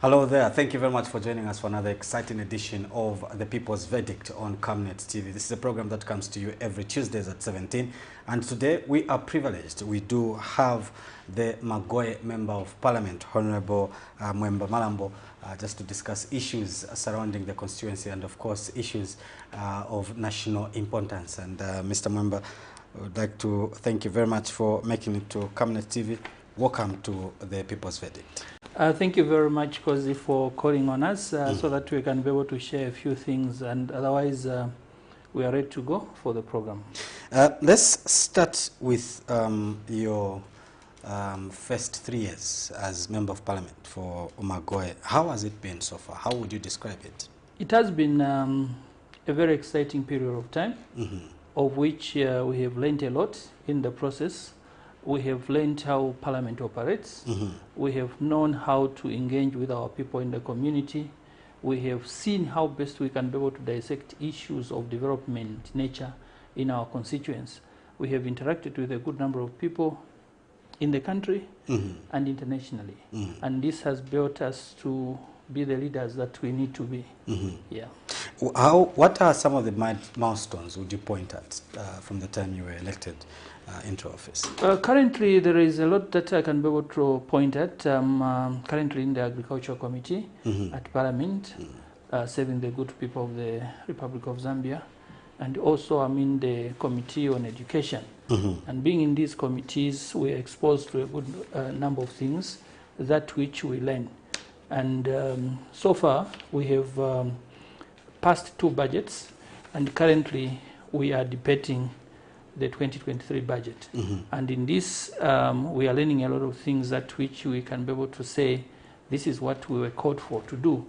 Hello there. Thank you very much for joining us for another exciting edition of The People's Verdict on Camnet TV. This is a program that comes to you every Tuesdays at 17. And today we are privileged. We do have the Magoye Member of Parliament, Honorable Mwemba Malambo, just to discuss issues surrounding the constituency and, of course, issues of national importance. And Mr. Mwemba, I would like to thank you very much for making it to Camnet TV. Welcome to The People's Verdict. Thank you very much, Kozi, for calling on us so that we can be able to share a few things, and otherwise we are ready to go for the program. Let's start with your first 3 years as Member of Parliament for Magoye. How has it been so far? How would you describe it? It has been a very exciting period of time, of which we have learned a lot in the process. We have learned how Parliament operates. We have known how to engage with our people in the community. We have seen how best we can be able to dissect issues of development nature in our constituents. We have interacted with a good number of people in the country and internationally. And this has built us to be the leaders that we need to be. Yeah. What are some of the milestones would you point at from the time you were elected into office? Currently, there is a lot that I can be able to point at. Currently in the Agriculture Committee at Parliament, serving the good people of the Republic of Zambia. And also I'm in the Committee on Education. And being in these committees, we are exposed to a good number of things, that which we learn. And so far, we have passed 2 budgets, and currently we are debating the 2023 budget. And in this, we are learning a lot of things that which we can be able to say, this is what we were called for to do.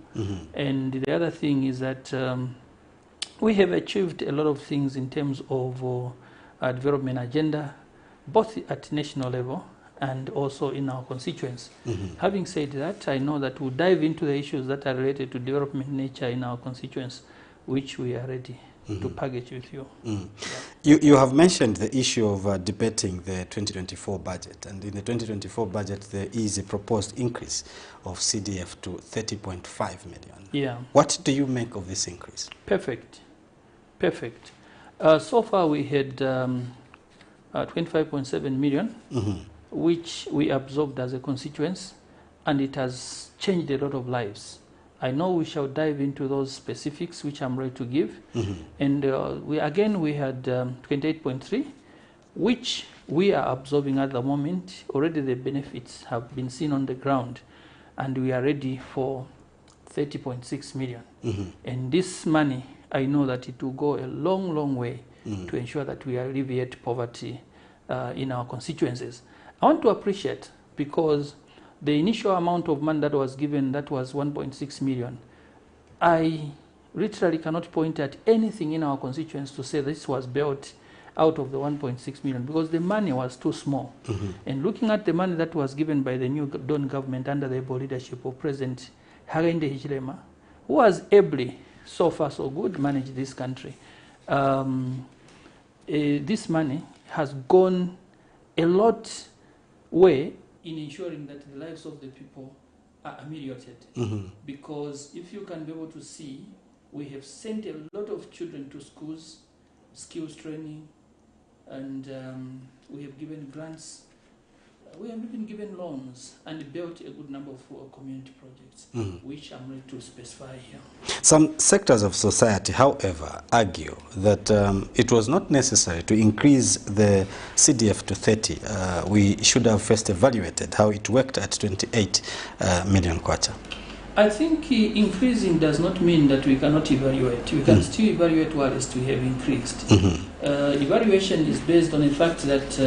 And the other thing is that we have achieved a lot of things in terms of our development agenda, both at national level and also in our constituents. Having said that, I know that we'll dive into the issues that are related to development nature in our constituents, which we are ready to package with you. You have mentioned the issue of debating the 2024 budget, and in the 2024 budget there is a proposed increase of CDF to 30.5 million. Yeah. What do you make of this increase? Perfect. Perfect. So far we had 25.7 million, which we absorbed as a constituency, and it has changed a lot of lives. I know we shall dive into those specifics, which I'm ready to give. And we had 28.3, which we are absorbing at the moment. Already the benefits have been seen on the ground, and we are ready for 30.6 million. And this money, I know that it will go a long, long way to ensure that we alleviate poverty in our constituencies. I want to appreciate, because the initial amount of money that was given, that was 1.6 million. I literally cannot point at anything in our constituents to say this was built out of the 1.6 million, because the money was too small. And looking at the money that was given by the new Don government under the able leadership of President Hakainde Hichilema, who has ably, so far so good, managed this country, this money has gone a lot way in ensuring that the lives of the people are ameliorated. Because if you can be able to see, we have sent a lot of children to schools, skills training, and we have given grants. We have even given loans and built a good number of community projects, which I'm ready to specify here. Some sectors of society, however, argue that it was not necessary to increase the CDF to 30. We should have first evaluated how it worked at 28 million kwacha. I think increasing does not mean that we cannot evaluate. We can still evaluate what is to have increased. Evaluation is based on the fact that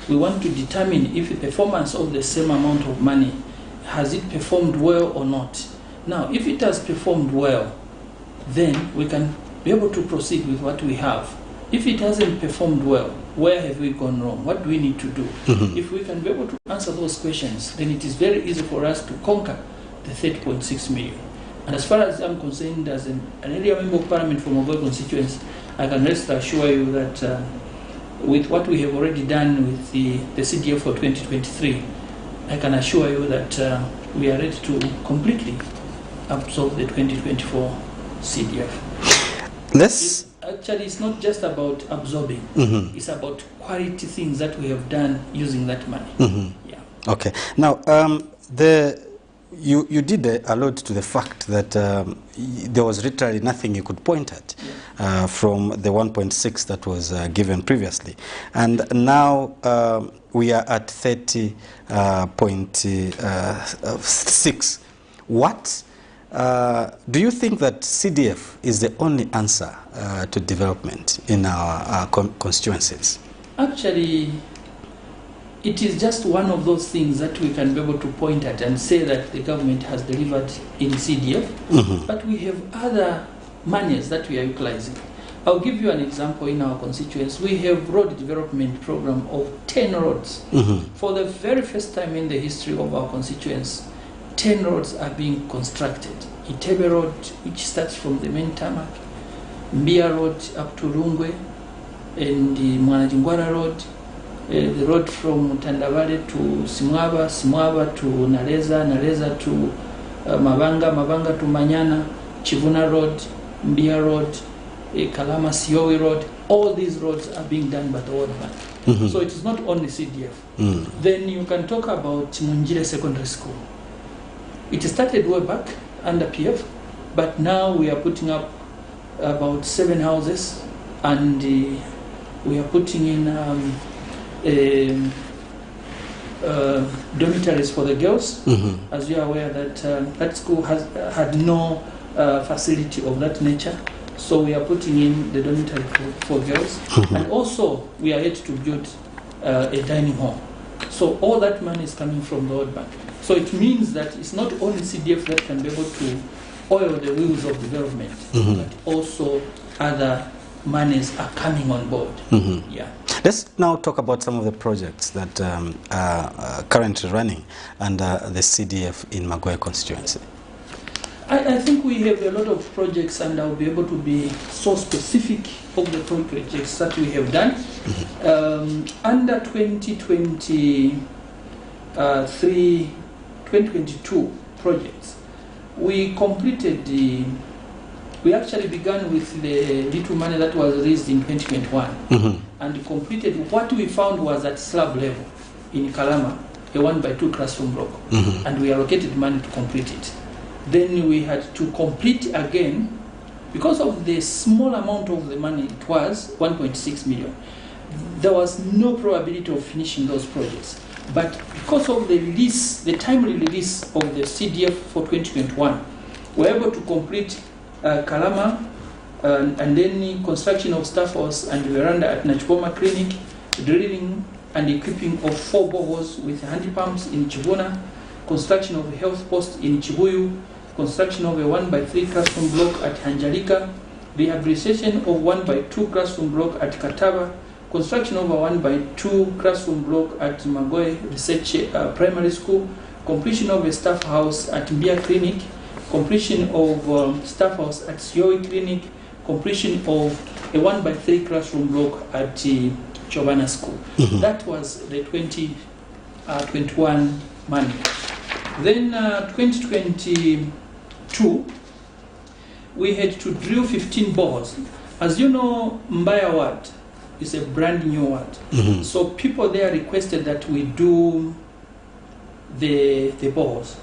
we want to determine if the performance of the same amount of money, has it performed well or not. Now, if it has performed well, then we can be able to proceed with what we have. If it hasn't performed well, where have we gone wrong? What do we need to do? If we can be able to answer those questions, then it is very easy for us to conquer the 30.6 million. And as far as I'm concerned, as an area member of Parliament from Magoye constituency, I can rest assure you that with what we have already done with the CDF for 2023, I can assure you that we are ready to completely absorb the 2024 CDF. Actually, it's not just about absorbing. It's about quality things that we have done using that money. Yeah. Okay. Now, you did allude to the fact that there was literally nothing you could point at from the 1.6 that was given previously. And now we are at 30.6. What do you think that CDF is the only answer to development in our constituencies? Actually, it is just one of those things that we can be able to point at and say that the government has delivered in CDF, but we have other monies that we are utilizing. I'll give you an example. In our constituency, we have road development program of 10 roads. For the very first time in the history of our constituency, 10 roads are being constructed. Itebe Road, which starts from the main tarmac, Mbia Road up to Rungwe, and the Mwanajingwara Road, the road from Tandavale to Simwaba, Simwaba to Naleza, Naleza to Mabanga, Mabanga to Manyana, Chivuna Road, Mbia Road, Kalama Siowi Road. All these roads are being done by the World Bank. So it is not only CDF. Then you can talk about Munjire Secondary School. It started way back under PF, but now we are putting up about 7 houses, and we are putting in dormitories for the girls. As you are aware that that school had no facility of that nature, so we are putting in the dormitory for girls. And also we are yet to build a dining hall. So all that money is coming from the World Bank. So it means that it's not only CDF that can be able to oil the wheels of development, but also other monies are coming on board. Yeah. Let's now talk about some of the projects that are currently running under the CDF in Magoe constituency. I think we have a lot of projects, and I'll be able to be so specific of the projects that we have done. Under 2022 projects, we completed we actually began with the little money that was raised in 2021 and completed what we found was at slab level in Kalama, a 1x2 classroom block, and we allocated money to complete it. Then we had to complete again, because of the small amount of the money, it was 1.6 million. There was no probability of finishing those projects. But because of the release, the timely release of the CDF for 2021, we were able to complete Kalama and then construction of staff house and veranda at Nachboma Clinic, drilling and equipping of 4 boreholes with hand pumps in Chivuna, construction of a health post in Chibuyu, construction of a 1x3 classroom block at Hanjalika, rehabilitation of 1x2 classroom block at Kataba, construction of a 1x2 classroom block at Magoe Research Primary School, completion of a staff house at Mbia Clinic, completion of staff house at Sioi Clinic, completion of a 1x3 classroom block at Chovana School. That was the 2021 money. Then 2022, we had to drill 15 boreholes. As you know, Mbaya Ward is a brand new ward. So people there requested that we do the boreholes,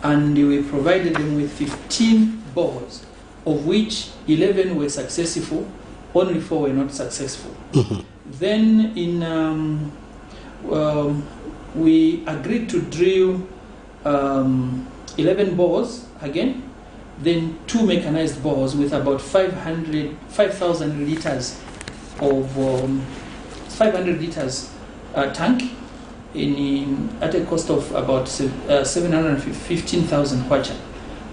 and we provided them with 15 boreholes, of which 11 were successful, only 4 were not successful. Then in we agreed to drill 11 boreholes again, then 2 mechanized boreholes with about 5,000 liters of 500 liters tank at a cost of about 715,000 kwacha.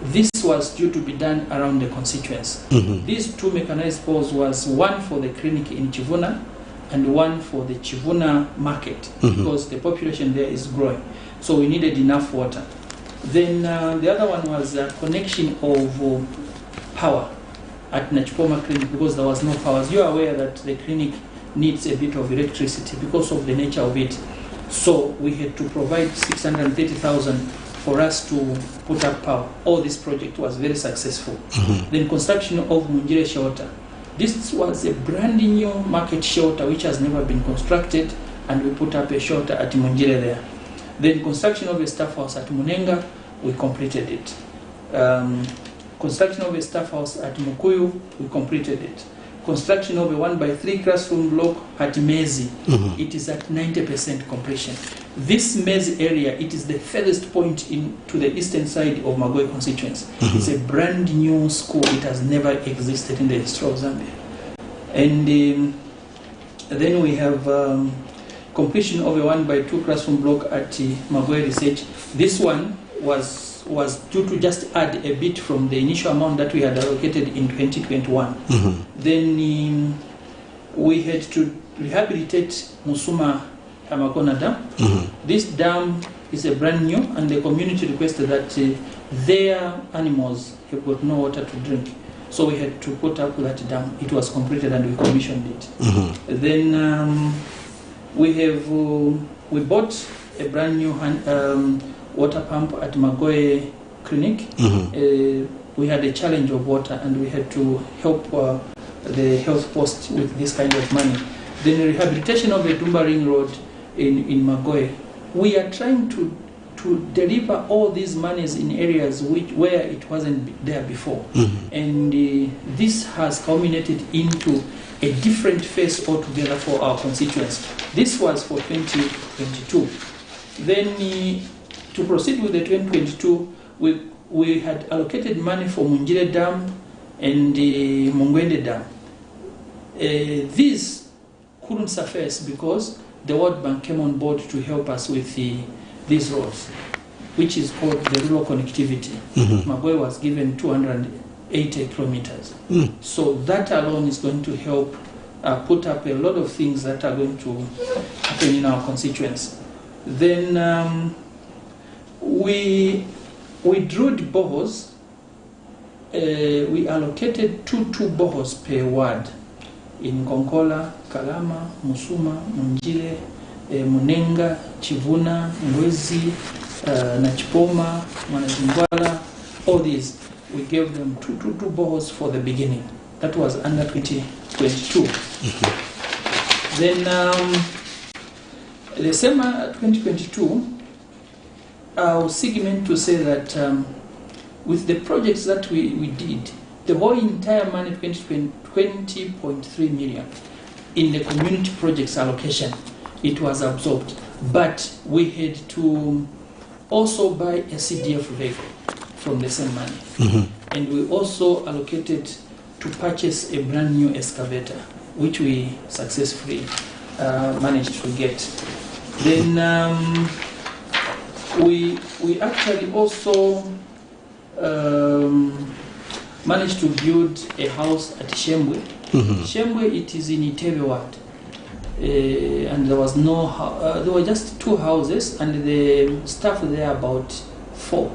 This was due to be done around the constituency. These 2 mechanized boreholes was one for the clinic in Chivuna and one for the Chivuna market, because the population there is growing. So we needed enough water. Then the other one was a connection of power at Nachpoma Clinic, because there was no power. As you are aware that the clinic needs a bit of electricity because of the nature of it. So we had to provide 630,000 for us to put up power. All this project was very successful. Then construction of Munjire shelter. This was a brand new market shelter which has never been constructed, and we put up a shelter at Munjire there. Then construction of a staff house at Munenga, we completed it. Construction of a staff house at Mukuyu, we completed it. Construction of a 1x3 classroom block at Mezi, it is at 90% completion. This Mezi area, it is the furthest point to the eastern side of Magoe constituency. It's a brand new school. It has never existed in the history of Zambia. And then we have completion of a 1x2 classroom block at Magoe Research. This one was due to just add a bit from the initial amount that we had allocated in 2021. Then we had to rehabilitate Musuma Amagona Dam. This dam is a brand new, and the community requested that their animals have got no water to drink. So we had to put up that dam. It was completed and we commissioned it. Then we bought a brand new water pump at Magoe Clinic. We had a challenge of water, and we had to help the health post with this kind of money. Then the rehabilitation of the Dumba Ring Road in Magoe. We are trying to deliver all these monies in areas where it wasn't there before. And this has culminated into a different phase altogether for our constituents. This was for 2022. Then to proceed with the 2022, we had allocated money for Munjire Dam and the Mungwende Dam. These couldn't suffice because the World Bank came on board to help us with these roads, which is called the rural connectivity. Magoe was given 280 kilometers. So that alone is going to help put up a lot of things that are going to happen in our constituents. Then we drilled boreholes. We allocated two boreholes per ward in Konkola, Kalama, Musuma, Munjire, Munenga, Chivuna, Mwezi, Nachipoma, Manazingwala, all these. We gave them two boreholes for the beginning. That was under 2022. Then the same 2022, I'll segment to say that with the projects that we did, the whole entire money, 20.3 million, in the community projects allocation, it was absorbed. But we had to also buy a CDF vehicle from the same money. And we also allocated to purchase a brand new excavator, which we successfully managed to get. Then we actually also managed to build a house at Shembwe. Shembwe, it is in Itebe ward, and there was there were just two houses, and the staff there about 4,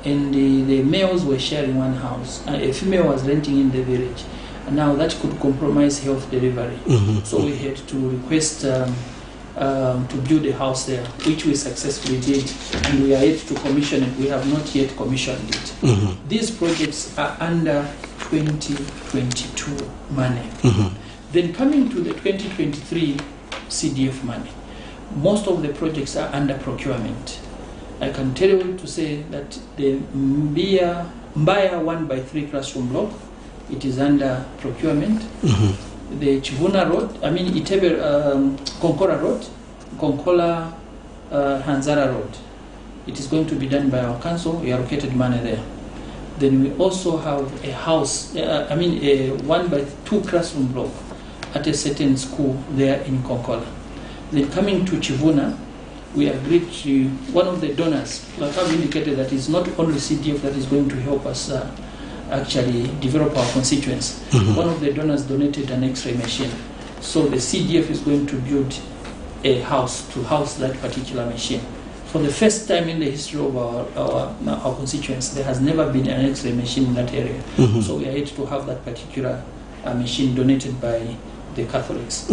and the males were sharing one house. A female was renting in the village, and now that could compromise health delivery. So we had to request to build a house there, which we successfully did, and we are yet to commission it. We have not yet commissioned it. These projects are under 2022 money. Then coming to the 2023 CDF money, most of the projects are under procurement. I can tell you to say that the Mbaya 1x3 classroom block, it is under procurement. The Chivuna Road, Itebe Konkora Road, Konkola Hanzara Road, it is going to be done by our council. We allocated money there. Then we also have a house, a 1x2 classroom block at a certain school there in Konkola. Then coming to Chivuna, we agreed to one of the donors, like I've indicated, that is not only CDF that is going to help us actually develop our constituents. One of the donors donated an X-ray machine. So the CDF is going to build a house to house that particular machine. For the first time in the history of our constituents, there has never been an X-ray machine in that area. So we are yet to have that particular machine donated by the Catholics.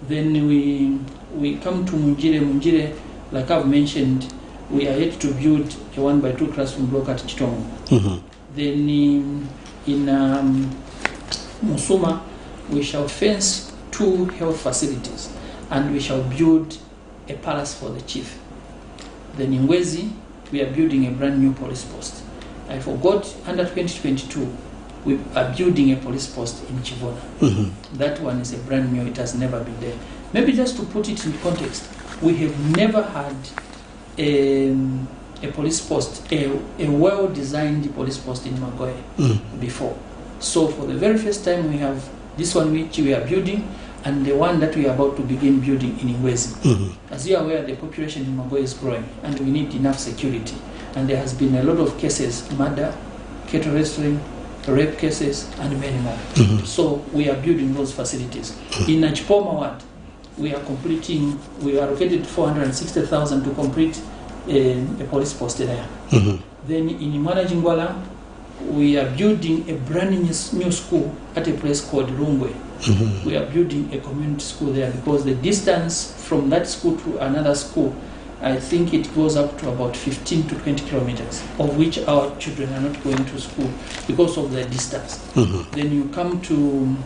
Then we come to Munjire. Munjire, like I've mentioned, we are yet to build a 1x2 classroom block at Chitongo. Then in Musuma, we shall fence 2 health facilities, and we shall build a palace for the chief. Then in Wezi, we are building a brand new police post. I forgot, under 2022, we are building a police post in Chivona. That one is a brand new, it has never been there. Maybe just to put it in context, we have never had a police post, a well-designed police post in Magoe before. So for the very first time, we have this one which we are building, and the one that we are about to begin building in Ingwezi. As you are aware, the population in Magoe is growing, and we need enough security. And there has been a lot of cases, murder, cattle wrestling, rape cases, and many more. So we are building those facilities. In Nachipoma Ward, we are allocated 460,000 to complete a police post there. Then in Imanajingwala, we are building a brand new school at a place called Lungwe. We are building a community school there because the distance from that school to another school, I think it goes up to about 15 to 20 kilometers, of which our children are not going to school because of the distance. Then you come to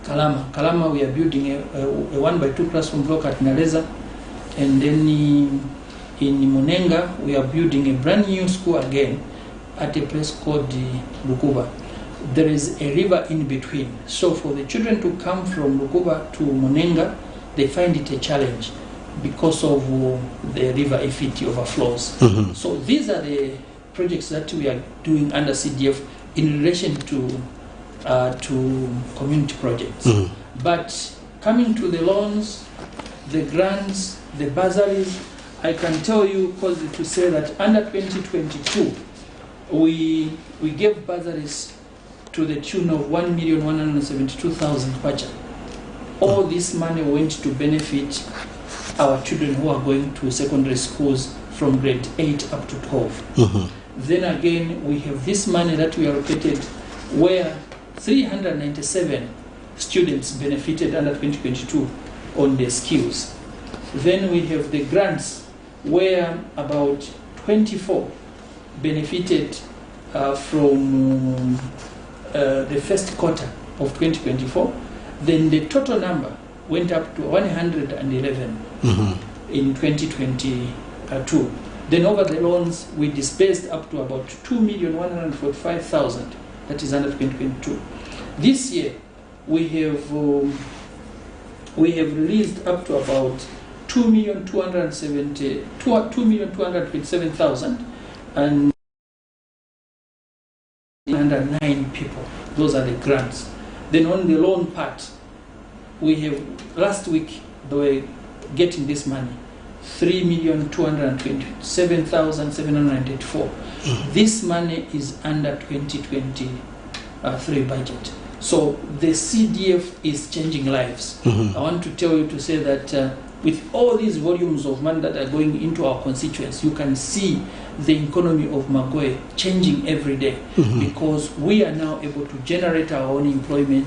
Kalama. Kalama, we are building a 1x2 classroom block at Naleza. And then in Munenga, we are building a brand new school again at a place called Lukuba. There is a river in between. So for the children to come from Lukuba to Munenga, they find it a challenge because of the river if it overflows. So these are the projects that we are doing under CDF in relation to community projects. But coming to the loans, the grants, the bursaries, I can tell you to say that under 2022, we gave bursaries to the tune of 1,172,000 kwacha. All this money went to benefit our children who are going to secondary schools from grade 8 up to 12. Then again, we have this money that we allocated where 397 students benefited under 2022 on their skills. Then we have the grants where about 24 benefited from the first quarter of 2024. Then the total number went up to 111 in 2022. Then over the loans, we disbursed up to about 2,145,000. That is under 2022. This year, we have released up to about 2,227,000 and 109 people. Those are the grants. Then on the loan part, we have last week they were getting this money, 3,227,784. This money is under 2023 budget. So the CDF is changing lives. I want to tell you to say that with all these volumes of money that are going into our constituents, you can see the economy of Magoe changing every day because we are now able to generate our own employment,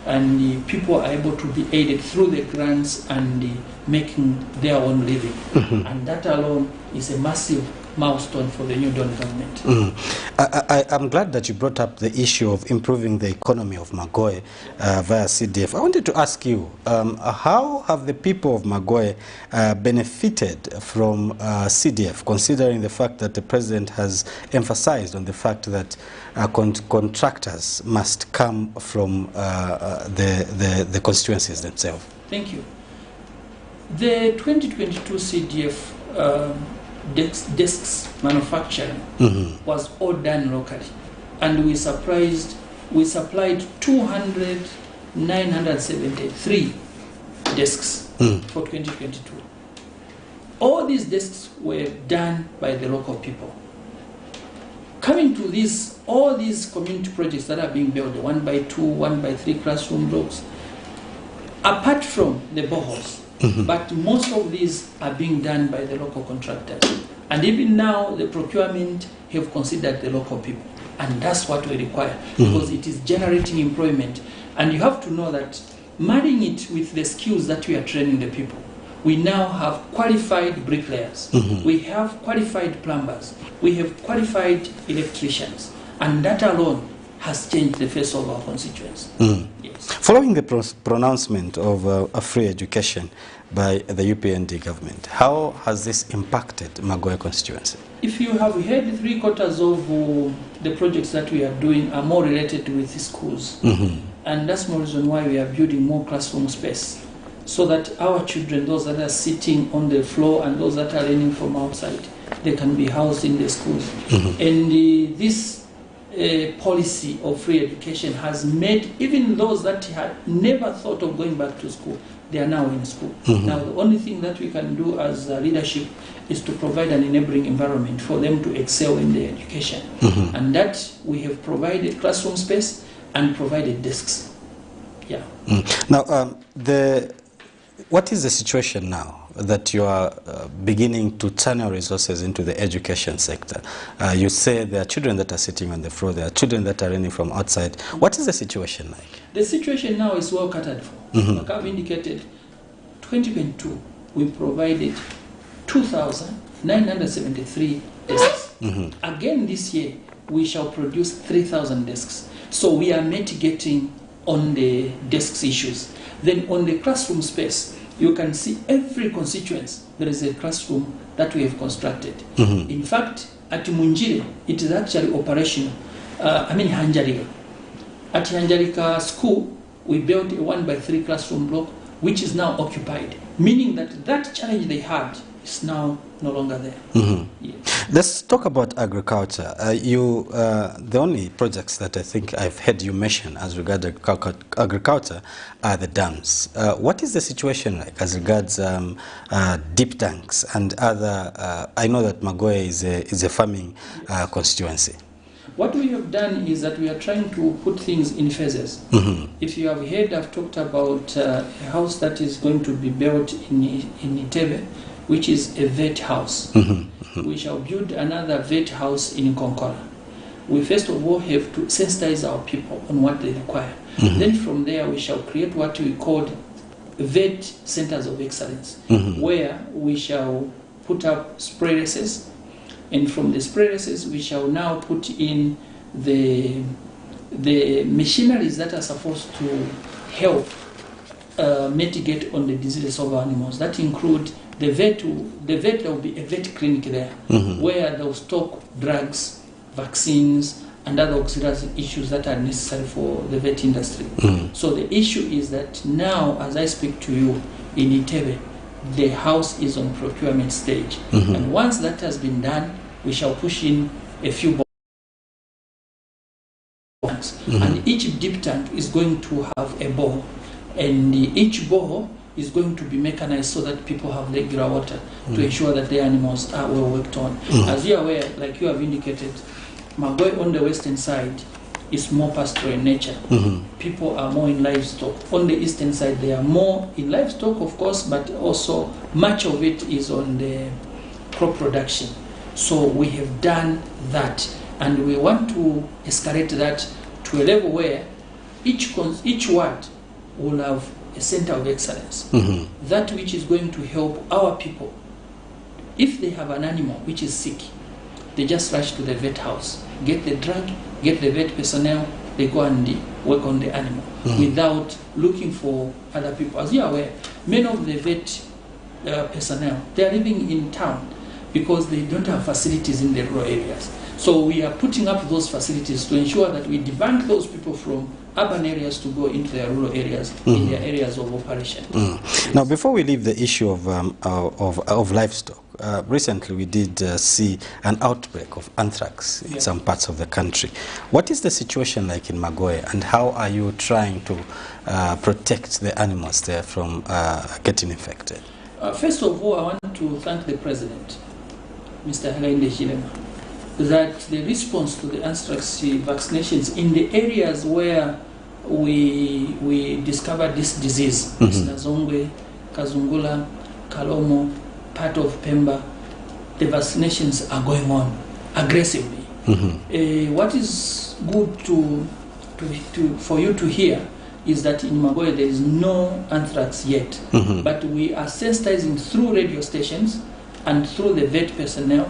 and the people are able to be aided through the grants and making their own living. And that alone is a massive milestone for the new Dawn government. I'm glad that you brought up the issue of improving the economy of Magoe via CDF. I wanted to ask you, how have the people of Magoe benefited from CDF, considering the fact that the president has emphasized on the fact that contractors must come from the constituencies themselves? Thank you. The 2022 CDF desks manufacturing was all done locally, and we supplied 973 desks for 2022. All these desks were done by the local people. Coming to all these community projects that are being built, the 1x2, 1x3 classroom blocks, apart from the boreholes, but most of these are being done by the local contractors. And even now, the procurement have considered the local people. And that's what we require, because it is generating employment. And you have to know that marrying it with the skills that we are training the people, we now have qualified bricklayers, we have qualified plumbers, we have qualified electricians, and that alone has changed the face of our constituency. Yes. Following the pronouncement of a free education by the UPND government, how has this impacted Magoe constituency? If you have heard, 3/4 of the projects that we are doing are more related with the schools. And that's more reason why we are building more classroom space, so that our children, those that are sitting on the floor and those that are learning from outside, they can be housed in the schools. And this policy of free education has made even those that had never thought of going back to school, they are now in school. Now the only thing that we can do as leadership is to provide an enabling environment for them to excel in their education. And that we have provided classroom space and provided desks. Yeah. Now, what is the situation now that you are beginning to turn your resources into the education sector? You say there are children that are sitting on the floor, there are children that are running from outside. What is the situation like? The situation now is well catered for. Like I've indicated, 2022, we provided 2,973 desks. Again this year, we shall produce 3,000 desks. So we are mitigating on the desks issues. Then on the classroom space, you can see every constituency, there is a classroom that we have constructed. In fact, at Munjire, it is actually operational. Hanjarika. At Hanjarika school, we built a 1x3 classroom block, which is now occupied, meaning that that challenge they had is now no longer there. Yeah. Let's talk about agriculture. The only projects that I think I've heard you mention as regards agriculture are the dams. What is the situation like as regards deep tanks and other? I know that Magoe is a farming constituency. What we have done is that we are trying to put things in phases. If you have heard, I've talked about a house that is going to be built in Itebe, which is a vet house. We shall build another vet house in Konkora. We first of all have to sensitize our people on what they require. Then from there we shall create what we call vet centers of excellence, where we shall put up spray races, and from the spray races we shall now put in the machineries that are supposed to help mitigate on the diseases of animals. That include the vet. There will be a vet clinic there, where they'll stock drugs, vaccines, and other auxiliary issues that are necessary for the vet industry. So the issue is that now, as I speak to you, in Itebe, the house is on procurement stage. And once that has been done, we shall push in a few tanks. And each deep tank is going to have a bore. And each bore is going to be mechanized so that people have regular water to ensure that the animals are well worked on. As you are aware, like you have indicated, Magoe on the western side is more pastoral in nature. People are more in livestock. On the eastern side, they are more in livestock, of course, but also much of it is on the crop production. So we have done that, and we want to escalate that to a level where each ward will have a center of excellence, that which is going to help our people. If they have an animal which is sick, they just rush to the vet house, get the drug, get the vet personnel, they go and work on the animal without looking for other people. As you are aware, many of the vet personnel, they are living in town because they don't have facilities in the rural areas. So we are putting up those facilities to ensure that we debunk those people from urban areas to go into their rural areas, in their areas of operation. Yes. Now, before we leave the issue of livestock, recently we did see an outbreak of anthrax in some parts of the country. What is the situation like in Magoe, and how are you trying to protect the animals there from getting infected? First of all, I want to thank the President, Mr. Helainde Hichilema, that the response to the anthrax vaccinations in the areas where we discovered this disease, Nazongwe, Kazungula, Kalomo, part of Pemba, the vaccinations are going on aggressively. What is good for you to hear is that in Magoye there is no anthrax yet, but we are sensitizing through radio stations and through the vet personnel.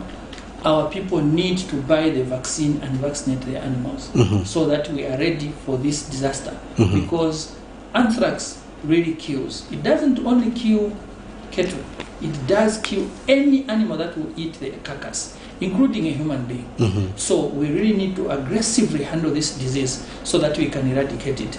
Our people need to buy the vaccine and vaccinate their animals so that we are ready for this disaster, because anthrax really kills. It doesn't only kill cattle, it does kill any animal that will eat the carcass, including a human being. So we really need to aggressively handle this disease so that we can eradicate it.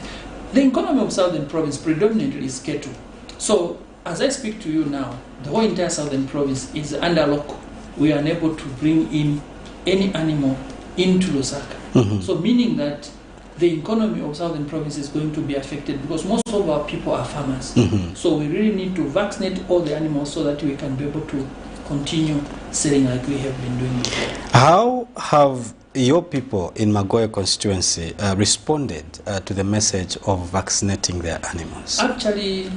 The economy of Southern Province predominantly is cattle. So as I speak to you now, the whole entire Southern Province is under lock. We are unable to bring in any animal into Lusaka. So meaning that the economy of Southern Province is going to be affected, because most of our people are farmers. So we really need to vaccinate all the animals so that we can be able to continue selling like we have been doing before. How have your people in Magoye constituency responded to the message of vaccinating their animals? Actually,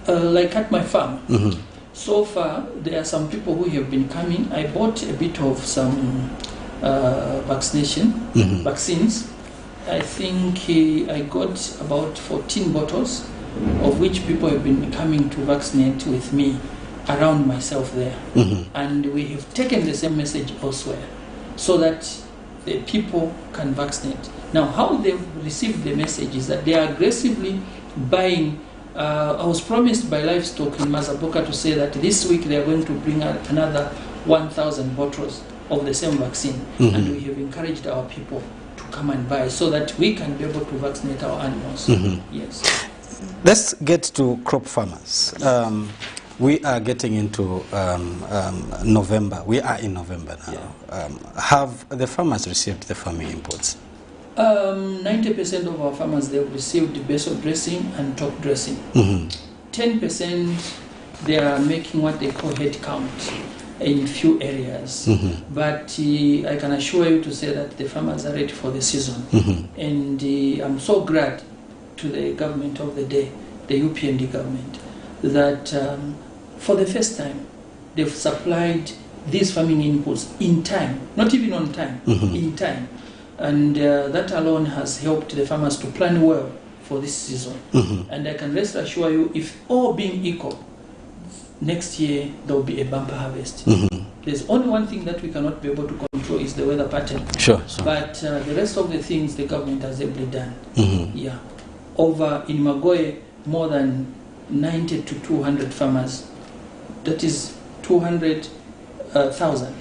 like at my farm, so far there are some people who have been coming. I bought a bit of some vaccines. I think I got about 14 bottles, of which people have been coming to vaccinate with me around myself there. And we have taken the same message elsewhere so that the people can vaccinate. Now, how they've received the message is that they are aggressively buying. I was promised by Livestock in Mazaboka to say that this week they are going to bring out another 1,000 bottles of the same vaccine. And we have encouraged our people to come and buy so that we can be able to vaccinate our animals. Yes. Let's get to crop farmers. We are getting into November. We are in November now. Have the farmers received the farming inputs? 90% of our farmers, they have received basal dressing and top dressing. 10% they are making what they call head count in few areas. But I can assure you to say that the farmers are ready for the season. And I'm so glad to the government of the day, the UPND government, that for the first time they've supplied these farming inputs in time, not even on time, in time. And that alone has helped the farmers to plan well for this season. And I can rest assure you, if all being equal, next year there will be a bumper harvest. There's only one thing that we cannot be able to control is the weather pattern. But the rest of the things the government has ably done. Yeah. Over in Magoye, more than 90 to 200 farmers, that is 200,000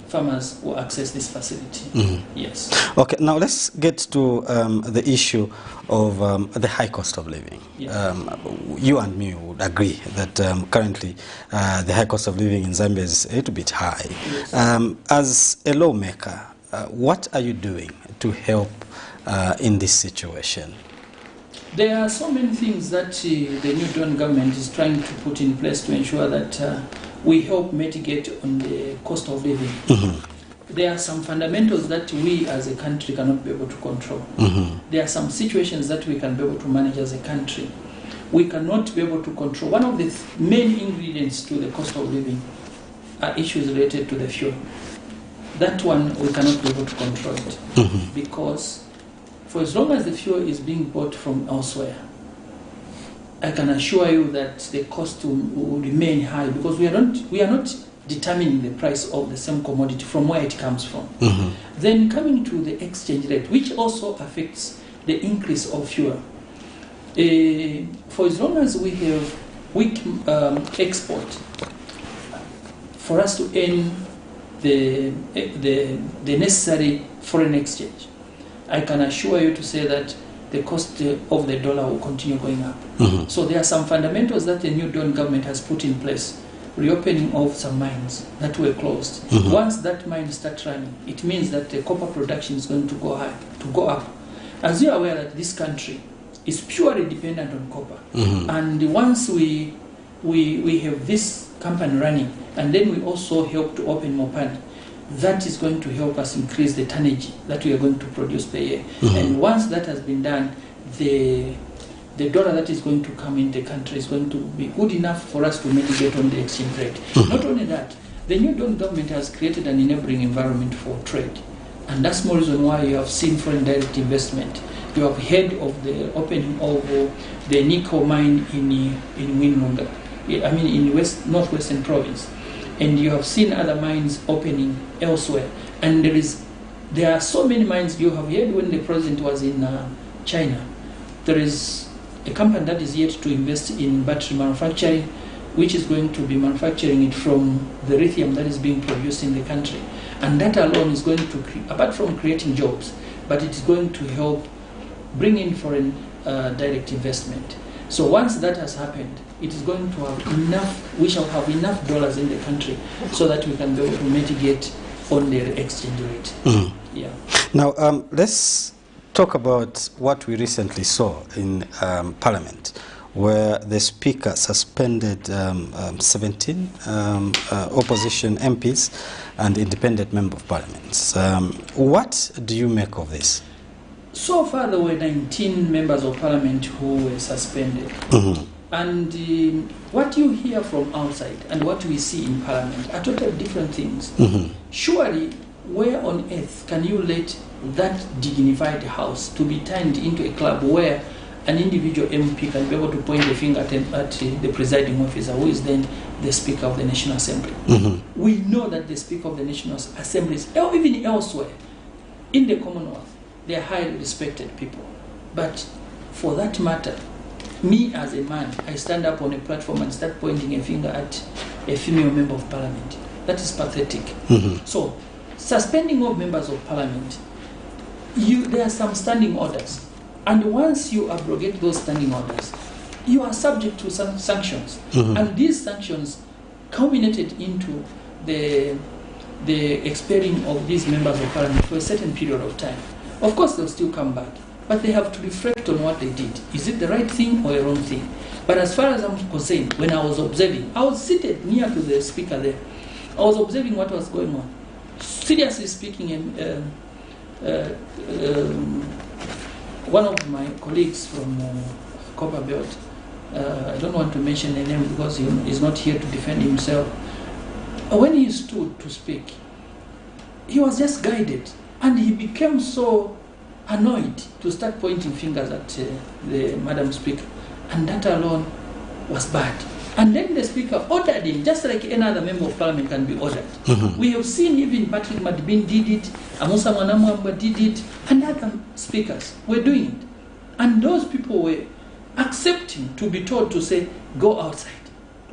farmers will access this facility. Yes. Okay, now let's get to the issue of the high cost of living. You and me would agree that currently the high cost of living in Zambia is a little bit high. As a lawmaker, what are you doing to help in this situation? There are so many things that the New Dawn government is trying to put in place to ensure that we help mitigate on the cost of living. There are some fundamentals that we as a country cannot be able to control. There are some situations that we can be able to manage as a country. We cannot be able to control. One of the main ingredients to the cost of living are issues related to the fuel. That one we cannot be able to control it, because for as long as the fuel is being bought from elsewhere, I can assure you that the cost will remain high, because we are not determining the price of the same commodity from where it comes from. Then coming to the exchange rate, which also affects the increase of fuel. For as long as we have weak export, for us to earn the necessary foreign exchange, I can assure you to say that the cost of the dollar will continue going up. So there are some fundamentals that the New Dawn government has put in place. Reopening of some mines that were closed. Once that mine starts running, it means that the copper production is going to go high, to go up. As you are aware that this country is purely dependent on copper. And once we have this company running, and then we also help to open more plant, that is going to help us increase the tonnage that we are going to produce per year. And once that has been done, the dollar that is going to come in the country is going to be good enough for us to mitigate on the exchange rate. Not only that, the New Dawn government has created an enabling environment for trade. And that's more reason why you have seen foreign direct investment. You have heard of the opening of the nickel mine in Winunga, I mean in northwestern province, and you have seen other mines opening elsewhere. And there are so many mines. You have heard when the president was in China, there is a company that is yet to invest in battery manufacturing, which is going to be manufacturing it from the lithium that is being produced in the country. And that alone is going to, apart from creating jobs, but it is going to help bring in foreign direct investment. So once that has happened, it is going to have enough, we shall have enough dollars in the country so that we can be able to mitigate on the exchange rate. Yeah. Now, let's talk about what we recently saw in Parliament, where the Speaker suspended 17 opposition MPs and independent member of Parliament. What do you make of this? So far, there were 19 members of Parliament who were suspended. And what you hear from outside and what we see in Parliament are totally different things. Surely, where on earth can you let that dignified house to be turned into a club where an individual MP can be able to point the finger at the presiding officer, who is then the Speaker of the National Assembly? We know that the Speaker of the National Assembly, even elsewhere in the Commonwealth, they are highly respected people. But for that matter, me as a man, I stand up on a platform and start pointing a finger at a female member of Parliament. That is pathetic. So, suspending of members of Parliament, there are some standing orders. And once you abrogate those standing orders, you are subject to some sanctions. And these sanctions culminated into the expelling of these members of Parliament for a certain period of time. Of course, they'll still come back, but they have to reflect on what they did. Is it the right thing or a wrong thing? But as far as I'm concerned, when I was observing, I was seated near to the Speaker there. I was observing what was going on. Seriously speaking, one of my colleagues from Copper Belt, I don't want to mention the name because he is not here to defend himself. When he stood to speak, he was just guided, and he became so annoyed to start pointing fingers at the Madam Speaker, and that alone was bad. And then the Speaker ordered him, just like any other member of Parliament can be ordered. We have seen even Patrick Madibin did it, Amusa Mwanamwamba did it, and other speakers were doing it. And those people were accepting to be told to say, go outside.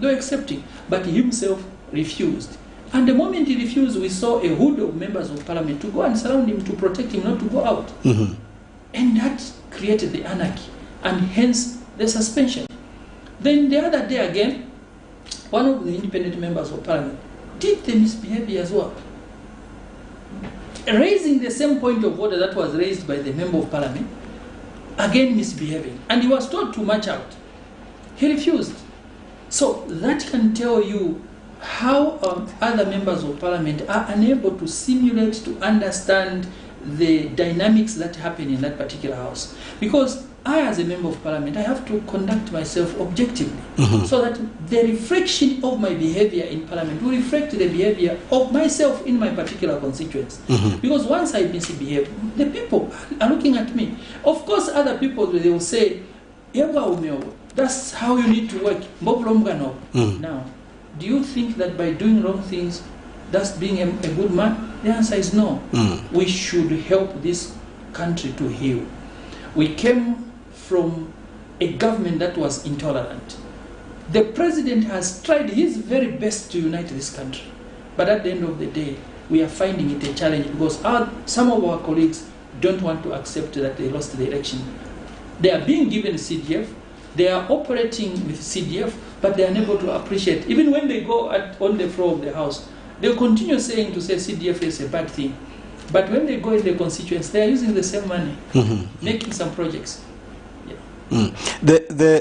They were accepting, but he himself refused. And the moment he refused, we saw a hood of members of Parliament to go and surround him to protect him not to go out. And that created the anarchy, and hence the suspension. Then the other day again, one of the independent members of Parliament did the misbehavior as well, raising the same point of order that was raised by the member of Parliament, again misbehaving. And he was told to march out. He refused. So that can tell you how other members of Parliament are unable to simulate, to understand the dynamics that happen in that particular house. Because I, as a member of Parliament, I have to conduct myself objectively, so that the reflection of my behavior in Parliament will reflect the behavior of myself in my particular constituents. Because once I misbehave, the people are looking at me. Of course, other people, they will say, that's how you need to work. Now, do you think that by doing wrong things, that's being a good man? The answer is no. We should help this country to heal. We came from a government that was intolerant. The president has tried his very best to unite this country. But at the end of the day, we are finding it a challenge because some of our colleagues don't want to accept that they lost the election. They are being given CDF, they are operating with CDF, but they are unable to appreciate. Even when they go on the floor of the House, they'll continue saying to say CDF is a bad thing. But when they go in the constituents, they are using the same money, making some projects.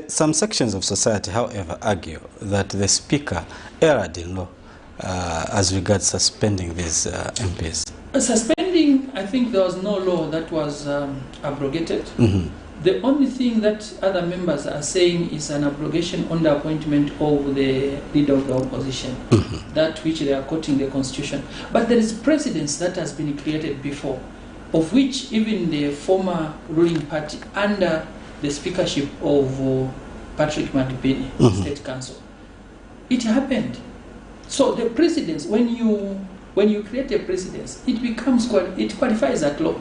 Some sections of society, however, argue that the Speaker erred in law as regards suspending these MPs. Suspending, I think there was no law that was abrogated. The only thing that other members are saying is an abrogation on the appointment of the leader of the opposition, that which they are quoting the Constitution. But there is precedence that has been created before. of which even the former ruling party under the speakership of Patrick Madipeni, State Council, it happened. So the precedence, when you create a precedence, it qualifies at law.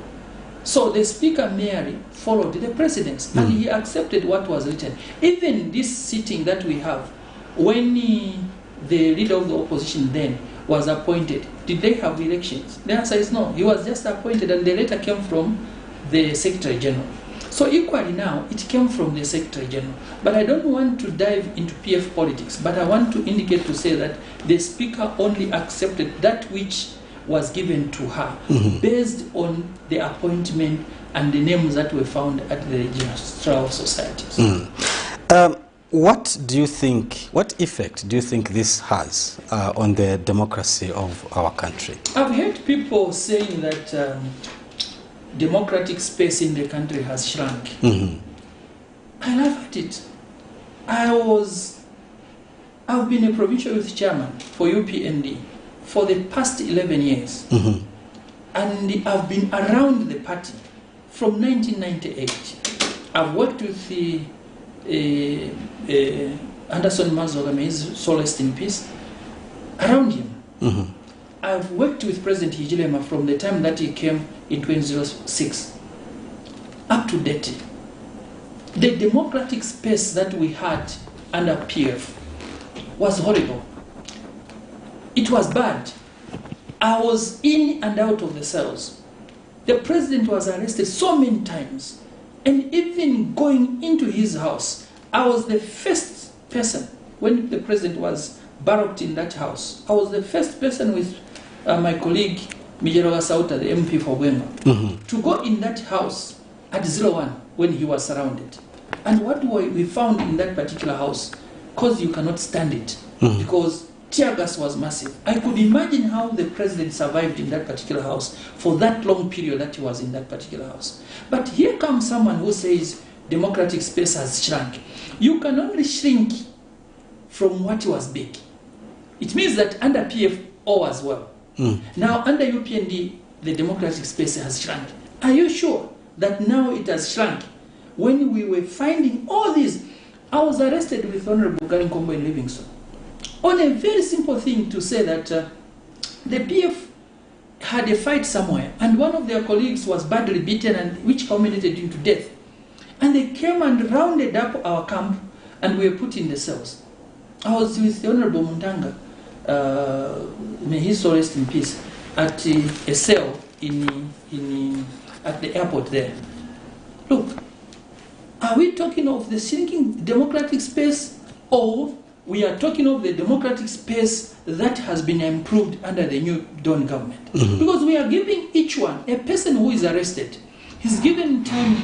So the Speaker Mary followed the precedence and he accepted what was written. Even this sitting that we have, when the leader of the opposition then was appointed, did they have elections? The answer is no. He was just appointed and the letter came from the Secretary General. So equally now, it came from the Secretary General. But I don't want to dive into PF politics, but I want to indicate to say that the Speaker only accepted that which was given to her based on the appointment and the names that were found at the registrar societies. What effect do you think this has on the democracy of our country? I've heard people saying that democratic space in the country has shrunk. I laugh at it. I've been a provincial youth chairman for UPND for the past 11 years. And I've been around the party from 1998. I've worked with the Anderson Mazoga, may his soul rest in peace, around him. I've worked with President Hijilema from the time that he came in 2006 up to date. The democratic space that we had under PF was horrible. It was bad. I was in and out of the cells. The president was arrested so many times. And even going into his house, I was the first person, when the president was barracked in that house, I was the first person with my colleague, Mijeroga Sauta, the MP for Bwenga, to go in that house at 01 when he was surrounded. And what we found in that particular house, because you cannot stand it, because tear gas was massive. I could imagine how the president survived in that particular house for that long period that he was in that particular house. But here comes someone who says democratic space has shrunk. You can only shrink from what was big. It means that under PF, all was well. Now, under UPND, the democratic space has shrunk. Are you sure that now it has shrunk? When we were finding all these, I was arrested with Honorable Gary Kombo in Livingston on a very simple thing to say that the PF had a fight somewhere and one of their colleagues was badly beaten, and which culminated into death. And they came and rounded up our camp and we were put in the cells. I was with the Honorable Muntanga, may his soul rest in peace, at a cell at the airport there. Look, are we talking of the shrinking democratic space, or we are talking of the democratic space that has been improved under the new Dawn government? Because we are giving each one, a person who is arrested, he's given time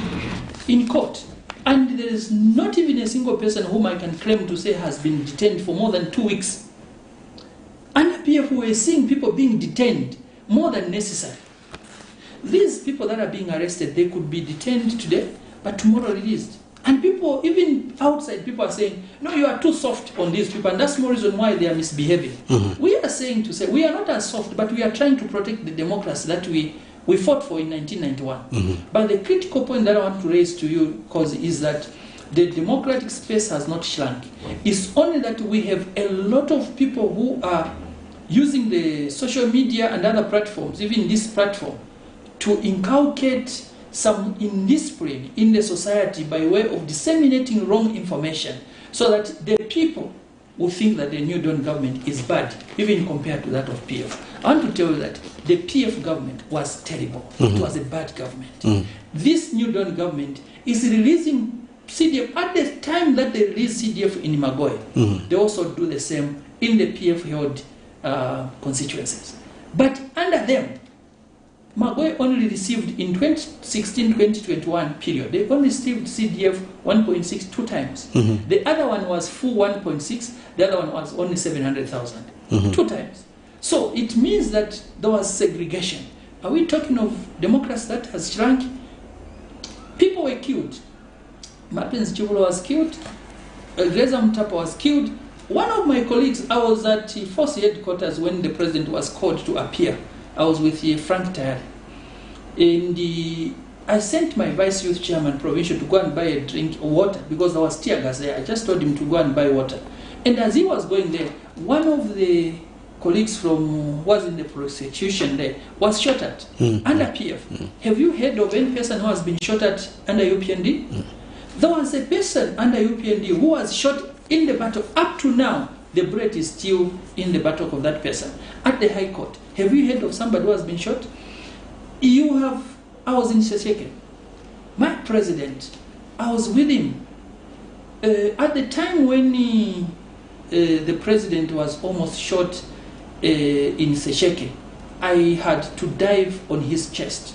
in court. And there is not even a single person whom I can claim to say has been detained for more than 2 weeks. Under PF, we are seeing people being detained more than necessary. These people that are being arrested, they could be detained today, but tomorrow released. And people, even outside, people are saying, no, you are too soft on these people, and that's more reason why they are misbehaving. We are saying to say, we are not as soft, but we are trying to protect the democracy that we fought for in 1991. But the critical point that I want to raise to you, cause, is that the democratic space has not shrunk. It's only that we have a lot of people who are using the social media and other platforms, even this platform, to inculcate some indiscipline in the society by way of disseminating wrong information, so that the people will think that the new Dawn government is bad, even compared to that of PF. I want to tell you that the PF government was terrible. It was a bad government. This new Dawn government is releasing CDF at the time that they release CDF in Magoy. They also do the same in the PF-held constituencies. But under them, Magoy only received in 2016-2021 period, they only received CDF 1.6 2 times. The other one was full 1.6, the other one was only 700,000, 2 times. So it means that there was segregation. Are we talking of democracy that has shrunk? People were killed. Martins Chibulo was killed. Reza Mutapa was killed. One of my colleagues, I was at the force headquarters when the president was called to appear. I was with Frank Tayari. And I sent my vice youth chairman provincial to go and buy a drink of water because there was tear gas there. I just told him to go and buy water. And as he was going there, one of the colleagues from who was in the prosecution there was shot at under PF. Have you heard of any person who has been shot at under UPND? There was a person under UPND who was shot in the battle. Up to now, the bullet is still in the buttock of that person at the High Court. Have you heard of somebody who has been shot? I was in Seseke. My president, I was with him. At the time when the president was almost shot in Seseke, I had to dive on his chest.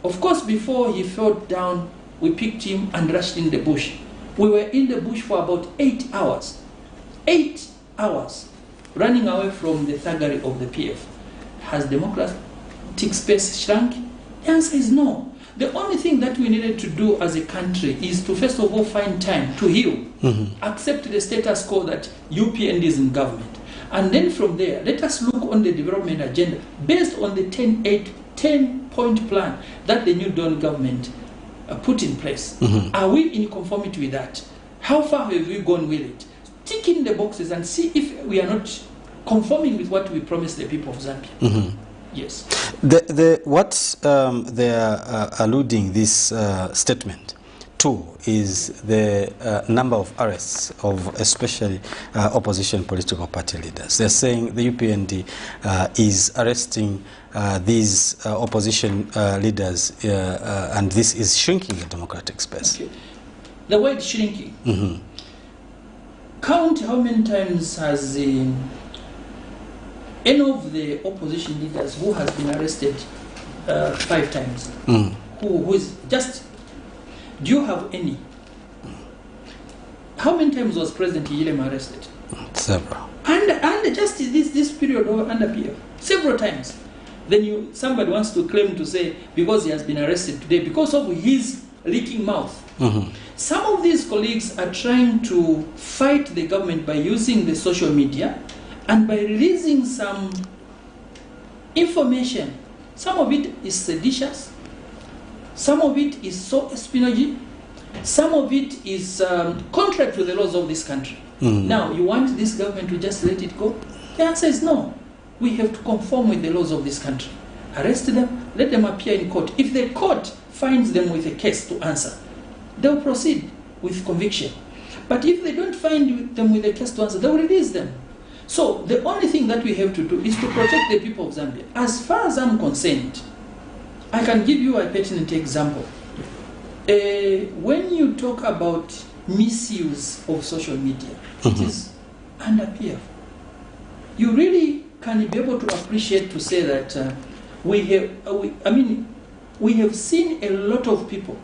Of course, before he fell down, we picked him and rushed in the bush. We were in the bush for about 8 hours. 8 hours running away from the thuggery of the PF. Has democratic space shrunk? The answer is no. The only thing that we needed to do as a country is to first of all find time to heal, accept the status quo that UPND is in government. And then from there, let us look on the development agenda based on the 10-point plan that the New Dawn government put in place. Are we in conformity with that? How far have we gone with it? Tick in the boxes and see if we are not conforming with what we promised the people of Zambia. Yes. What they are alluding this statement to is the number of arrests of especially opposition political party leaders. They're saying the UPND is arresting these opposition leaders and this is shrinking the democratic space. Okay. The word shrinking. Count how many times has any of the opposition leaders who has been arrested 5 times? Who is just, do you have any? How many times was President Yilema arrested? Several. And just this period under PF, several times. Then somebody wants to claim to say because he has been arrested today because of his leaking mouth. Some of these colleagues are trying to fight the government by using the social media and by releasing some information. Some of it is seditious, some of it is so espionage, some of it is contrary to the laws of this country. Now, you want this government to just let it go? The answer is no. We have to conform with the laws of this country. Arrest them, let them appear in court. If the court finds them with a case to answer, they'll proceed with conviction. But if they don't find them with a case to answer, they'll release them. So the only thing that we have to do is to protect the people of Zambia. As far as I'm concerned, I can give you a pertinent example. When you talk about misuse of social media, it is under PF. You really can be able to appreciate to say that we have seen a lot of people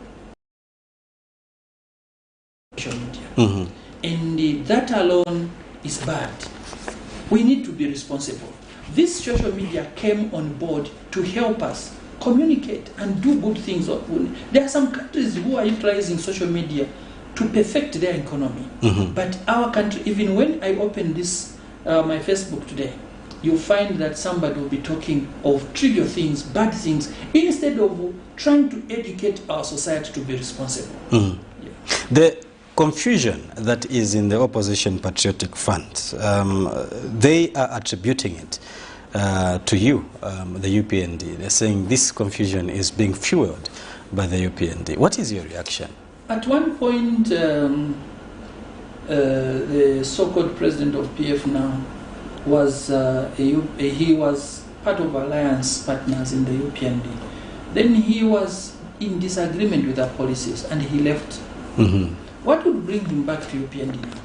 on social media, and that alone is bad. We need to be responsible. This social media came on board to help us communicate and do good things. There are some countries who are utilizing social media to perfect their economy. But our country, even when I open this, my Facebook today, you'll find that somebody will be talking of trivial things, bad things, instead of trying to educate our society to be responsible. The confusion that is in the Opposition Patriotic Front, they are attributing it to you, the UPND. They're saying this confusion is being fueled by the UPND. What is your reaction? At one point, the so-called president of PF now was he was part of alliance partners in the UPND. Then he was in disagreement with our policies and he left. What would bring him back to UPND now?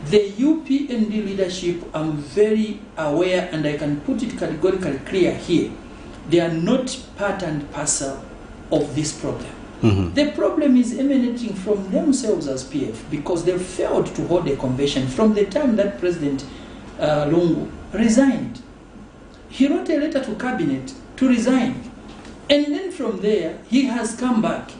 The UPND leadership, I'm very aware, and I can put it categorically clear here, they are not part and parcel of this problem. The problem is emanating from themselves as PF because they failed to hold a convention from the time that President Lungu resigned. He wrote a letter to cabinet to resign, and then from there he has come back.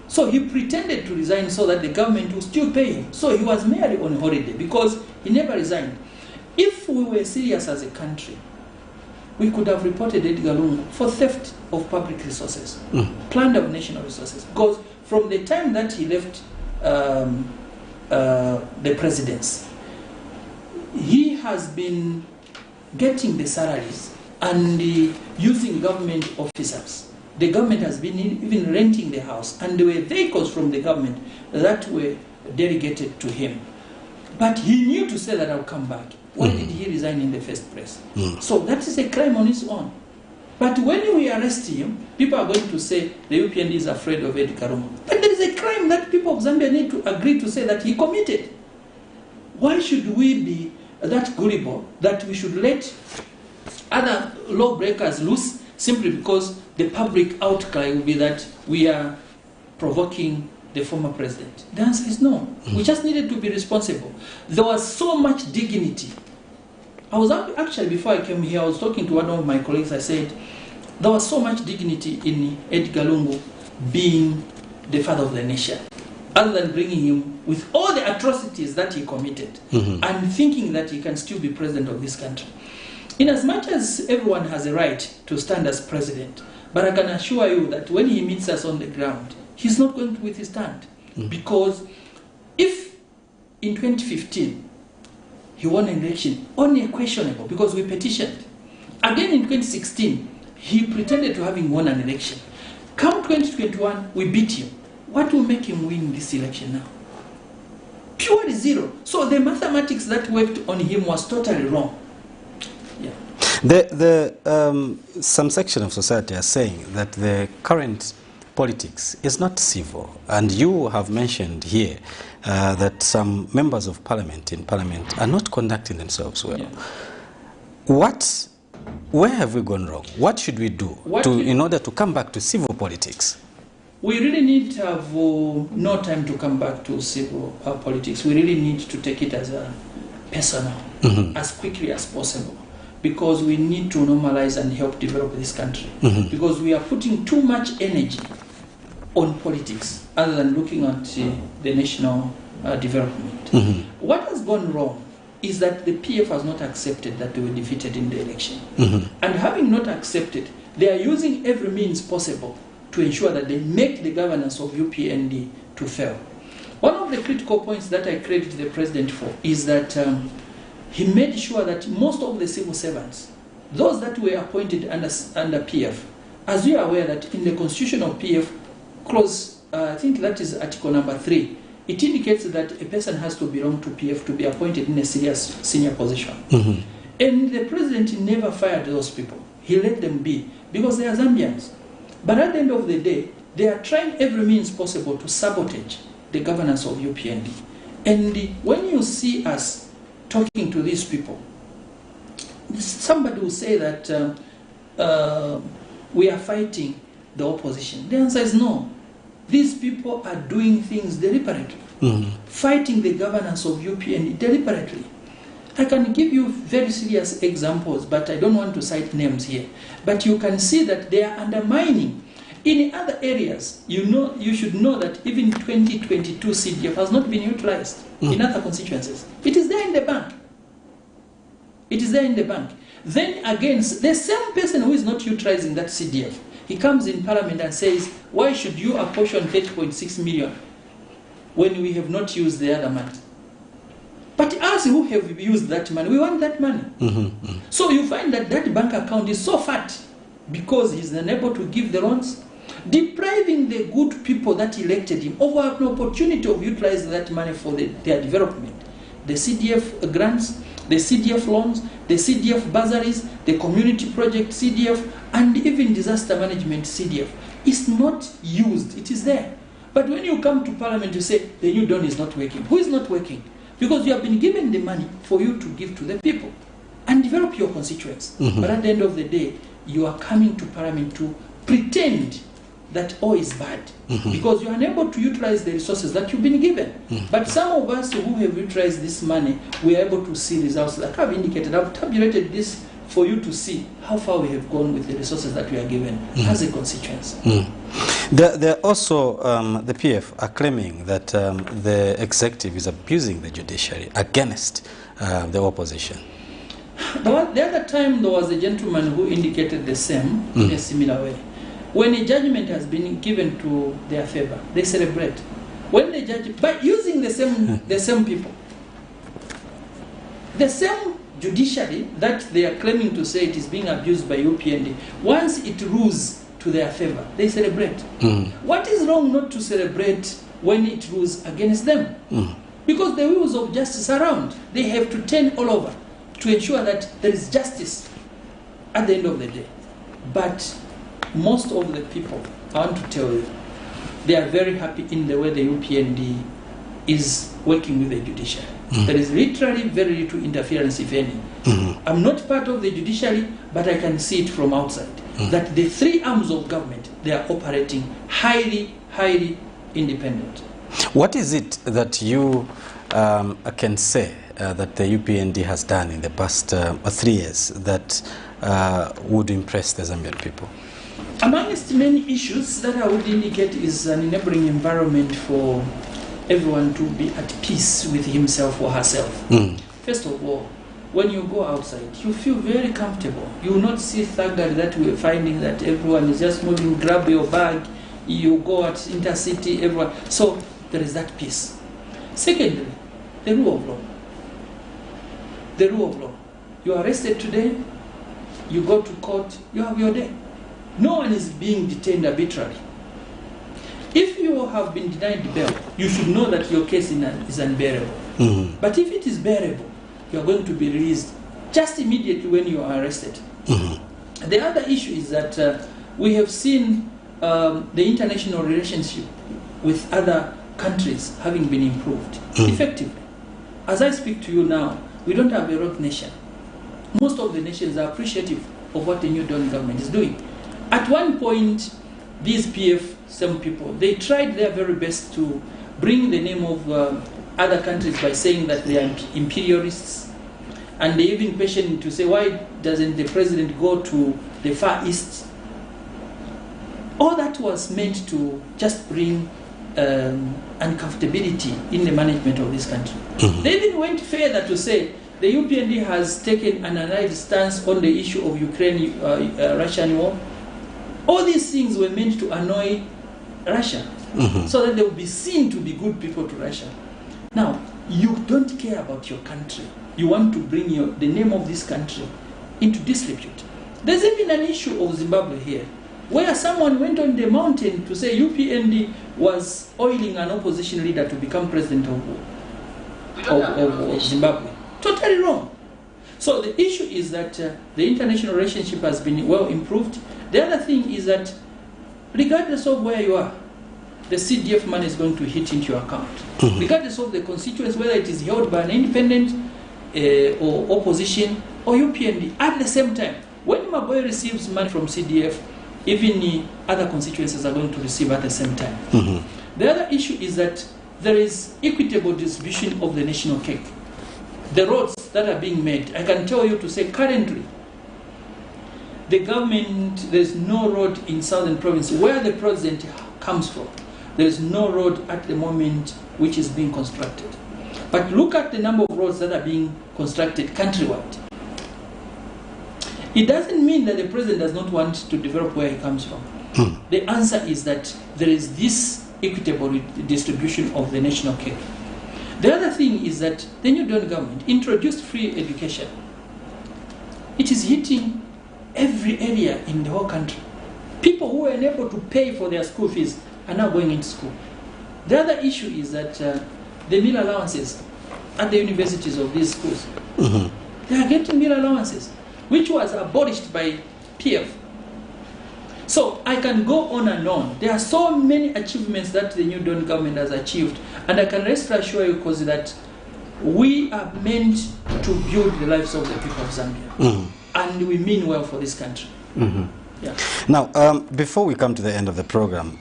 So he pretended to resign so that the government will still pay him. So he was merely on holiday because he never resigned. If we were serious as a country, we could have reported Edgar Lungu for theft of public resources, plunder of national resources. Because from the time that he left the presidency, he has been getting the salaries and using government officers. The government has been even renting the house, and there were vehicles from the government that were delegated to him. But he knew to say that I'll come back. Why did he resign in the first place? So that is a crime on its own. But when we arrest him, people are going to say the UPND is afraid of Edgar Lungu. But there is a crime that people of Zambia need to agree to say that he committed. Why should we be that gullible that we should let other lawbreakers loose simply because the public outcry will be that we are provoking the former president? The answer is no. We just needed to be responsible. There was so much dignity. I was actually, before I came here, I was talking to one of my colleagues. I said, there was so much dignity in Edgar Lungu being the father of the nation, other than bringing him with all the atrocities that he committed and thinking that he can still be president of this country. In as much as everyone has a right to stand as president, but I can assure you that when he meets us on the ground, he's not going to withstand. Because if in 2015 he won an election, only questionable because we petitioned. Again in 2016, he pretended to having won an election. Come 2021, we beat him. What will make him win this election now? Purely zero. So the mathematics that worked on him was totally wrong. Some section of society are saying that the current politics is not civil, and you have mentioned here that some members of parliament in parliament are not conducting themselves well. Where have we gone wrong? What should we do in order to come back to civil politics? We really need to have no time to come back to civil politics. We really need to take it as a personal, as quickly as possible, because we need to normalize and help develop this country. Because we are putting too much energy on politics other than looking at the national development. What has gone wrong is that the PF has not accepted that they were defeated in the election. And having not accepted, they are using every means possible to ensure that they make the governance of UPND to fail. One of the critical points that I credit the president for is that he made sure that most of the civil servants, those that were appointed under PF, as you are aware that in the constitution of PF, clause, I think that is article number 3, it indicates that a person has to belong to PF to be appointed in a senior position. And the president never fired those people. He let them be because they are Zambians. But at the end of the day, they are trying every means possible to sabotage the governance of UPND. And when you see us talking to these people, somebody will say that we are fighting the opposition. The answer is no. These people are doing things deliberately, fighting the governance of UPND deliberately. I can give you very serious examples, but I don't want to cite names here. But you can see that they are undermining. In other areas, you should know that even 2022 CDF has not been utilized in other constituencies. It is there in the bank. It is there in the bank. Then again, the same person who is not utilizing that CDF, he comes in parliament and says, why should you apportion 30.6 million when we have not used the other money? But us who have used that money, we want that money. So you find that that bank account is so fat because he's unable to give the loans, depriving the good people that elected him of an opportunity of utilizing that money for their development. The CDF grants, the CDF loans, the CDF bursaries, the community project CDF, and even disaster management CDF is not used. It is there. But when you come to parliament, you say the new dawn is not working. Who is not working? Because you have been given the money for you to give to the people and develop your constituents. But at the end of the day, you are coming to parliament to pretend that all is bad because you are unable to utilize the resources that you've been given. But some of us who have utilized this money, we are able to see results. Like I've indicated, I've tabulated this for you to see how far we have gone with the resources that we are given as a constituency. They're also, the PF are claiming that the executive is abusing the judiciary against the opposition. The other time there was a gentleman who indicated the same in a similar way. When a judgment has been given to their favor, they celebrate. When the judge, by using the same people, the same judiciary that they are claiming to say it is being abused by UPND, once it rules to their favor, they celebrate. What is wrong not to celebrate when it rules against them? Because the wheels of justice are round. They have to turn all over to ensure that there is justice at the end of the day. But most of the people, I want to tell you, they are very happy in the way the UPND is working with the judiciary. There is literally very little interference, if any. I'm not part of the judiciary, but I can see it from outside. That the three arms of government, they are operating highly, highly independent. What is it that you can say that the UPND has done in the past 3 years that would impress the Zambian people? Amongst many issues that I would indicate is an enabling environment for everyone to be at peace with himself or herself. First of all, when you go outside, you feel very comfortable. You will not see thuggery that we're finding that everyone is just moving, grab your bag, you go at intercity, everyone. So there is that peace. Secondly, the rule of law. The rule of law. You are arrested today, you go to court, you have your day. No one is being detained arbitrarily. If you have been denied bail, you should know that your case is unbearable. But if it is bearable, you are going to be released just immediately when you are arrested. The other issue is that we have seen the international relationship with other countries having been improved effectively. As I speak to you now, we don't have a rogue nation. Most of the nations are appreciative of what the New Dawn government is doing. At one point, these PF, some people, they tried their very best to bring the name of other countries by saying that they are imperialists. And they even questioned to say, why doesn't the president go to the Far East? All that was meant to just bring uncomfortability in the management of this country. They even went further to say the UPND has taken an allied stance on the issue of Ukraine-Russian war. All these things were meant to annoy Russia, so that they will be seen to be good people to Russia. Now, you don't care about your country. You want to bring the name of this country into disrepute. There's even an issue of Zimbabwe here, where someone went on the mountain to say UPND was oiling an opposition leader to become president of Zimbabwe. Totally wrong. So the issue is that the international relationship has been well improved. The other thing is that regardless of where you are, the CDF money is going to hit into your account. Regardless of the constituency, whether it is held by an independent or opposition or UPND, at the same time, when Maboy receives money from CDF, even the other constituencies are going to receive at the same time. The other issue is that there is equitable distribution of the national cake. The roads that are being made, I can tell you to say currently, the government, there's no road in Southern Province where the president comes from. There is no road at the moment which is being constructed. But look at the number of roads that are being constructed countrywide. It doesn't mean that the president does not want to develop where he comes from. The answer is that there is this equitable distribution of the national cake. The other thing is that the New Dawn government introduced free education. It is hitting every area in the whole country. People who were unable to pay for their school fees are now going into school. The other issue is that the meal allowances at the universities of these schools, they are getting meal allowances, which was abolished by PF. So I can go on and on. There are so many achievements that the New Dawn government has achieved, and I can rest assure you because that we are meant to build the lives of the people of Zambia, and we mean well for this country. Yeah. Now, before we come to the end of the program,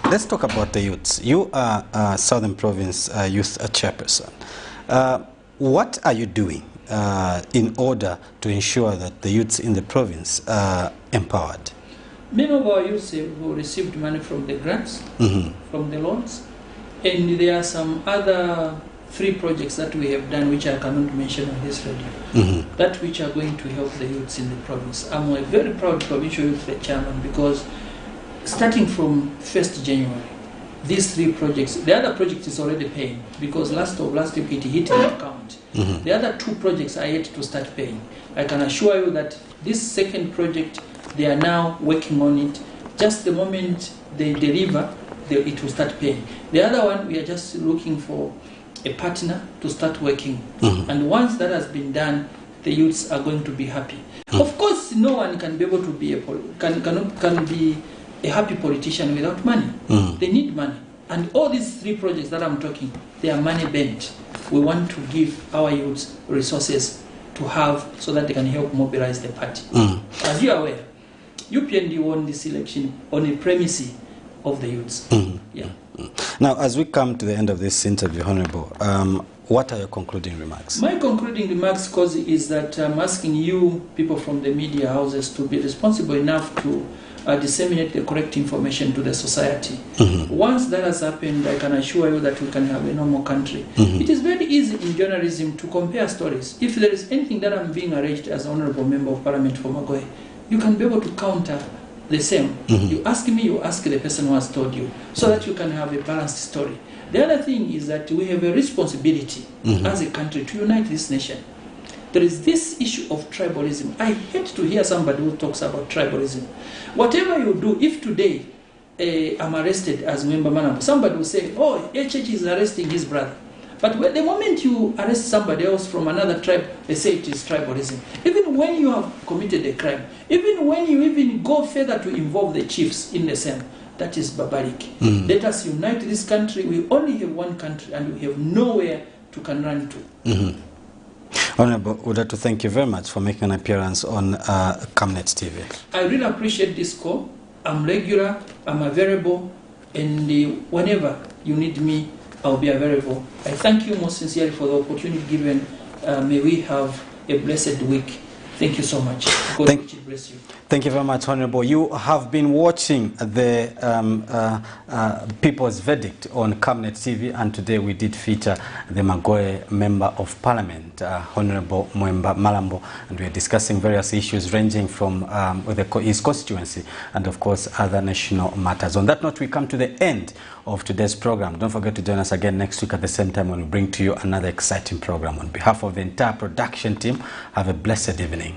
let's talk about the youths. You are Southern Province Youth Chairperson. What are you doing in order to ensure that the youths in the province are empowered? Many of our youths have received money from the grants, from the loans, and there are some other 3 projects that we have done, which I cannot mention on this radio, that which are going to help the youths in the province. I'm a very proud provincial youth chairman, because starting from 1st January, these 3 projects, the other project is already paying, because last week it hit the account. The other 2 projects are yet to start paying. I can assure you that this second project, they are now working on it. Just the moment they deliver, it will start paying. The other one, we are just looking for a partner to start working. And once that has been done, the youths are going to be happy. Of course, no one can be able to be can be a happy politician without money. They need money. And all these 3 projects that I'm talking, they are money bent. We want to give our youths resources to have, so that they can help mobilize the party. As you are aware, UPND won this election on a premise of the youths. Yeah. Now, as we come to the end of this interview, Honorable, what are your concluding remarks? My concluding remarks, Kozi, is that I'm asking you, people from the media houses, to be responsible enough to disseminate the correct information to the society. Once that has happened, I can assure you that we can have a normal country. It is very easy in journalism to compare stories. If there is anything that I'm being alleged as Honorable Member of Parliament for Magoe, you can be able to counter the same. You ask me, you ask the person who has told you, so that you can have a balanced story. The other thing is that we have a responsibility as a country to unite this nation. There is this issue of tribalism. I hate to hear somebody who talks about tribalism. Whatever you do, if today I'm arrested as Member Manabo, somebody will say, oh, HH is arresting his brother. But the moment you arrest somebody else from another tribe, they say it is tribalism. Even when you have committed a crime, even when you even go further to involve the chiefs in the same, that is barbaric. Let us unite this country. We only have one country, and we have nowhere to can run to. Honorable, I would like to thank you very much for making an appearance on Camnet TV. I really appreciate this call. I'm regular, I'm available, and whenever you need me, I'll be available. I thank you most sincerely for the opportunity given. May we have a blessed week. Thank you so much. God bless you. Thank you very much, Honorable. You have been watching the People's Verdict on Camnet TV, and today we did feature the Magoe Member of Parliament, Honorable Mwemba Malambo, and we are discussing various issues ranging from his constituency and, of course, other national matters. On that note, we come to the end of today's program. Don't forget to join us again next week at the same time when we bring to you another exciting program. On behalf of the entire production team, have a blessed evening.